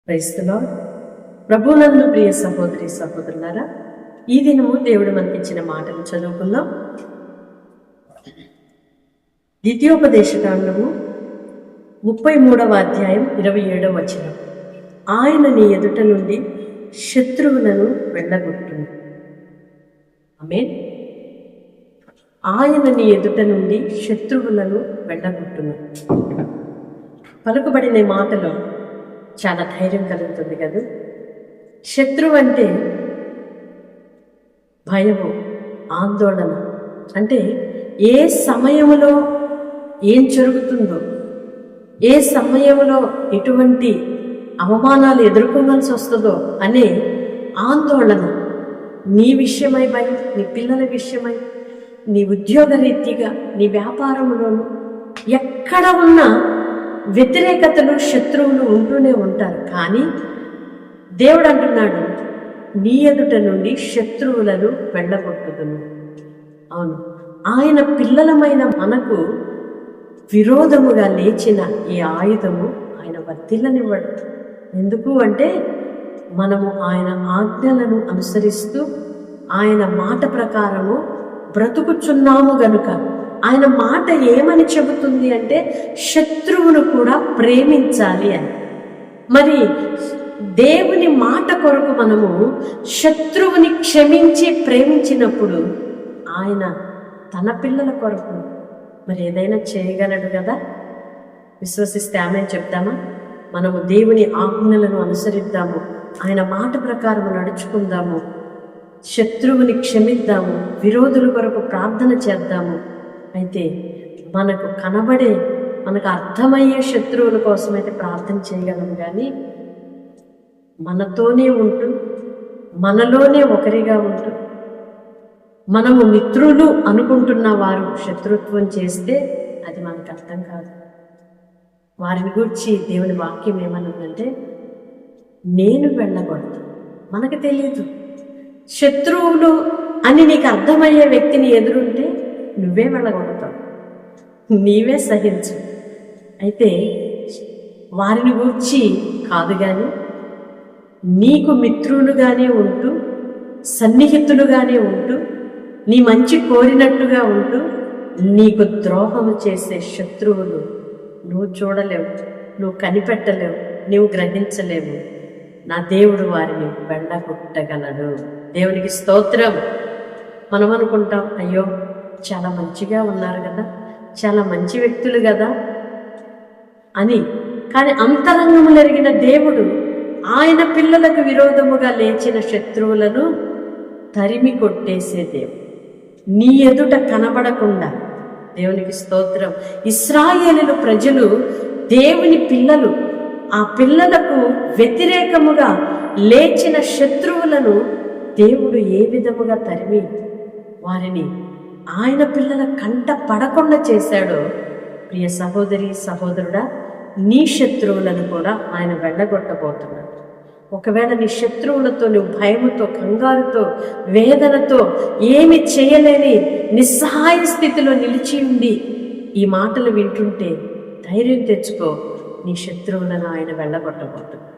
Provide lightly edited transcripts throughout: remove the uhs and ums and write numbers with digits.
Praise the lord. ప్రభువునందు ప్రియ సహోదరి సహోదరులారా, ఈ దినము దేవుడు మనకిచ్చిన మాటలు చదువుకుందాం. ద్వితీయోపదేశకాండము 33వ అధ్యాయం 27వ వచనం. ఆయన నీ ఎదుట నుండి శత్రువులను వెళ్ళగొట్టును. ఆమేన్. ఆయన నీ ఎదుట నుండి శత్రువులను వెళ్ళగొట్టును. పలుకుబడిన మాటలో చాలా ధైర్యం కలుగుతుంది కదా. శత్రువు అంటే భయము, ఆందోళన. అంటే ఏ సమయంలో ఏం జరుగుతుందో, ఏ సమయంలో ఎటువంటి అవమానాలు ఎదుర్కోవాల్సి వస్తుందో అనే ఆందోళన. నీ విషయమై భయం, నీ పిల్లల విషయమై, నీ ఉద్యోగ రీతిగా, నీ వ్యాపారంలోనూ ఎక్కడ ఉన్నా వ్యతిరేకతలు, శత్రువులు ఉంటూనే ఉంటారు. కానీ దేవుడు అంటున్నాడు, నీ ఎదుట నుండి శత్రువులను వెళ్ళగొట్టుదును. అవును, ఆయన పిల్లలమైన మనకు విరోధముగా లేచిన ఈ ఆయుధము ఆయన వర్తిల్లనివ్వడు. ఎందుకు అంటే మనము ఆయన ఆజ్ఞలను అనుసరిస్తూ ఆయన మాట ప్రకారము బ్రతుకుచున్నాము గనుక. ఆయన మాట ఏమని చెబుతుంది అంటే శత్రువును కూడా ప్రేమించాలి అని. మరి దేవుని మాట కొరకు మనము శత్రువుని క్షమించి ప్రేమించినప్పుడు ఆయన తన పిల్లల కొరకు మరి ఏదైనా చేయగలడు కదా. విశ్వసిస్తే ఆమె చెప్తామా? మనము దేవుని ఆజ్ఞలను అనుసరిద్దాము, ఆయన మాట ప్రకారం నడుచుకుందాము, శత్రువుని క్షమిద్దాము, విరోధుల కొరకు ప్రార్థన చేద్దాము. అయితే మనకు కనబడే, మనకు అర్థమయ్యే శత్రువుల కోసమైతే ప్రార్థన చేయగలము. కానీ మనతోనే ఉంటూ, మనలోనే ఒకరిగా ఉంటూ, మనము మిత్రులు అనుకుంటున్న వారు శత్రుత్వం చేస్తే అది మనకు అర్థం కాదు. వారిని గురించి దేవుని వాక్యం ఏమనుందంటే, నేను వెళ్ళకూడదు. మనకు తెలియదు. శత్రువులు అని నీకు అర్థమయ్యే వ్యక్తిని ఎదురుంటే నువ్వే వెళ్ళగొడతావు, నీవే సహించు. అయితే వారిని గూర్చి కాదు, కానీ నీకు మిత్రులుగానే ఉంటూ, సన్నిహితులుగానే ఉంటూ, నీ మంచి కోరినట్టుగా ఉంటూ నీకు ద్రోహము చేసే శత్రువులు నువ్వు చూడలేవు, నువ్వు కనిపెట్టలేవు, నువ్వు గ్రహించలేవు. నా దేవుడు వారిని వెళ్ళగొట్టగలడు. దేవునికి స్తోత్రం. మనం అనుకుంటాం, అయ్యో చాలా మంచిగా ఉన్నారు కదా, చాలా మంచి వ్యక్తులు కదా అని. కానీ అంతరంగములు ఎరిగిన దేవుడు ఆయన పిల్లలకు విరోధముగా లేచిన శత్రువులను తరిమి కొట్టేసే దేవుడు. నీ ఎదుట కనబడకుండా. దేవునికి స్తోత్రం. ఇశ్రాయేలు ప్రజలు దేవుని పిల్లలు. ఆ పిల్లలకు వ్యతిరేకముగా లేచిన శత్రువులను దేవుడు ఏ విధముగా తరిమి వారిని ఆయన పిల్లల కంట పడకుండా చేశాడో, ప్రియ సహోదరి సహోదరుడా, నీ శత్రువులను కూడా ఆయన వెళ్ళగొట్టబోతున్నాడు. ఒకవేళ నీ శత్రువులతో నువ్వు భయముతో, కంగారుతో, వేదనతో, ఏమి చేయలేని నిస్సహాయ స్థితిలో నిలిచి ఉండి ఈ మాటలు వింటుంటే ధైర్యం తెచ్చుకో. నీ శత్రువులను ఆయన వెళ్ళగొట్టబోతున్నాడు.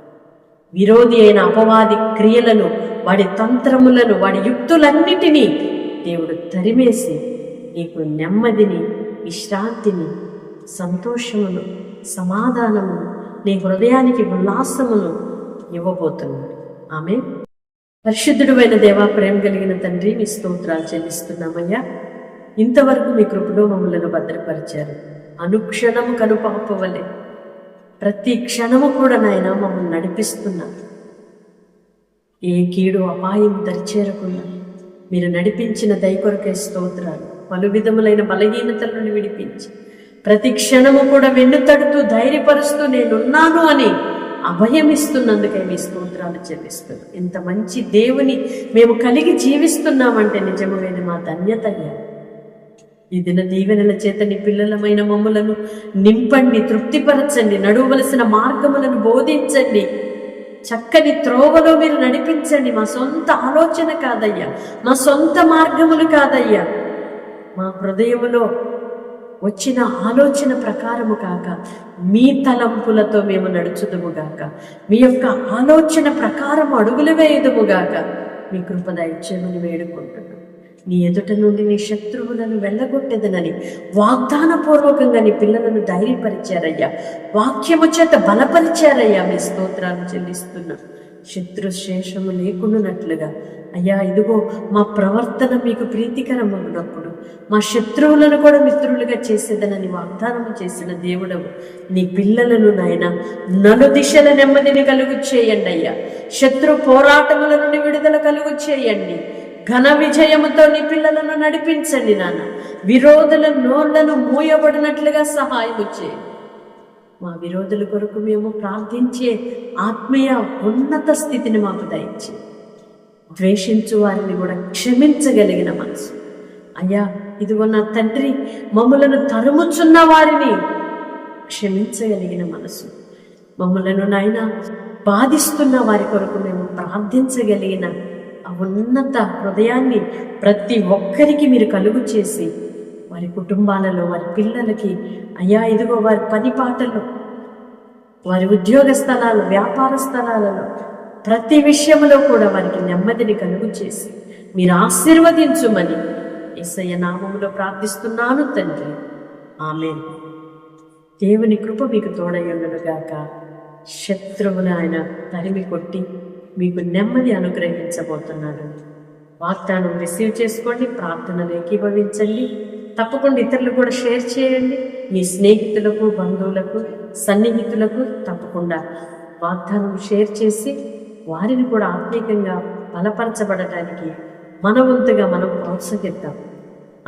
విరోధి అయిన అపవాది క్రియలను, వాడి తంత్రములను, వాడి యుక్తులన్నిటినీ దేవుడు తరిమేసి నీకు నెమ్మదిని, విశ్రాంతిని, సంతోషమును, సమాధానమును, నీ హృదయానికి ఉల్లాసమును ఇవ్వబోతున్నాడు. ఆమె. పరిశుద్ధుడు అయిన దేవా, ప్రేమ కలిగిన తండ్రి, మీ స్తోత్రాలు చెల్లిస్తున్నామయ్యా. ఇంతవరకు మీ కృపలో మమ్మలను భద్రపరిచారు. అనుక్షణము కనుపాపవలే ప్రతి క్షణము కూడా నాయన మమ్మల్ని నడిపిస్తున్నారు. ఏ కీడు అపాయం దరిచేరకుండా మీరు నడిపించిన దయ కొరకే స్తోత్రాలు. పలు విధములైన బలహీనతల నుండి విడిపించి ప్రతి క్షణము కూడా వెన్నుతడుతూ ధైర్యపరుస్తూ నేనున్నాను అని అభయమిస్తున్నందుకే మీ స్తోత్రాలు చెల్లిస్తున్నాం. ఇంత మంచి దేవుని మేము కలిగి జీవిస్తున్నామంటే నిజమైన మా ధన్యతయ్యా. ఈ దిన దీవెనల చేత నీ పిల్లలమైన మమ్ములను నింపండి, తృప్తిపరచండి, నడువలసిన మార్గములను బోధించండి, చక్కని త్రోవలో మీరు నడిపించండి. మా సొంత ఆలోచన కాదయ్యా, మా సొంత మార్గములు కాదయ్యా, మా హృదయములో వచ్చిన ఆలోచన ప్రకారము కాక మీ తలంపులతో మేము నడుచుదుము గాక, మీ యొక్క ఆలోచన ప్రకారం అడుగులు వేయుదుముగాక. మీ కృప దయచేయమని వేడుకుంటున్నాం. నీ ఎదుట నుండి నీ శత్రువులను వెళ్ళగొట్టేదనని వాగ్దానపూర్వకంగా నీ పిల్లలను ధైర్యపరిచారయ్యా, వాక్యము చేత బలపరిచారయ్యా. మీ స్తోత్రాలు చెల్లిస్తున్నాం. శత్రు శేషము లేకుండానట్లుగా అయ్యా, ఇదిగో మా ప్రవర్తన మీకు ప్రీతికరమగినప్పుడు మా శత్రువులను కూడా మిత్రులుగా చేసేదనని వాగ్దానము చేసిన దేవుడవు. నీ పిల్లలను నాయన నలుదిశల నెమ్మదిని కలుగు చేయండి అయ్యా. శత్రు పోరాటముల నుండి విడుదల కలుగు చేయండి. ఘన విజయముతో నీ పిల్లలను నడిపించండి నాన్న. విరోధుల నోళ్లను మూయబడినట్లుగా సహాయము చేయండి. మా విరోధుల కొరకు మేము ప్రార్థించే ఆత్మీయ ఉన్నత స్థితిని మాకు దయచి, ద్వేషించు వారిని కూడా క్షమించగలిగిన మనసు అయ్యా. ఇదిగో నా తండ్రి, మమ్ములను తరుముచున్న వారిని క్షమించగలిగిన మనసు, మమ్ములను నాయన బాధిస్తున్న వారి కొరకు మేము ప్రార్థించగలిగిన ఆ ఉన్నత హృదయాన్ని ప్రతి ఒక్కరికి మీరు కలుగు చేసి, వారి కుటుంబాలలో వారి పిల్లలకి అయ్యా, ఇదిగో వారి పని పాటల్లో, వారి ఉద్యోగ స్థలాలు, వ్యాపార స్థలాలలో ప్రతి విషయంలో కూడా వారికి నెమ్మదిని కలుగు చేసి మీరు ఆశీర్వదించుమని యేసయ్య నామములో ప్రార్థిస్తున్నాను తండ్రి. ఆమేన్. దేవుని కృప మీకు తోడయ్యుండును గాక. శత్రువుని ఆయన తరిమి కొట్టి మీకు నెమ్మది అనుగ్రహించబోతున్నాడు. వాగ్దానం రిసీవ్ చేసుకోండి, ప్రార్థనలు ఏకీభవించండి. తప్పకుండా ఇతరులు కూడా షేర్ చేయండి. మీ స్నేహితులకు, బంధువులకు, సన్నిహితులకు తప్పకుండా వాగ్దానం షేర్ చేసి వారిని కూడా ఆత్మీయంగా బలపరచబడటానికి మన వంతుగా మనం ప్రోత్సహిద్దాం.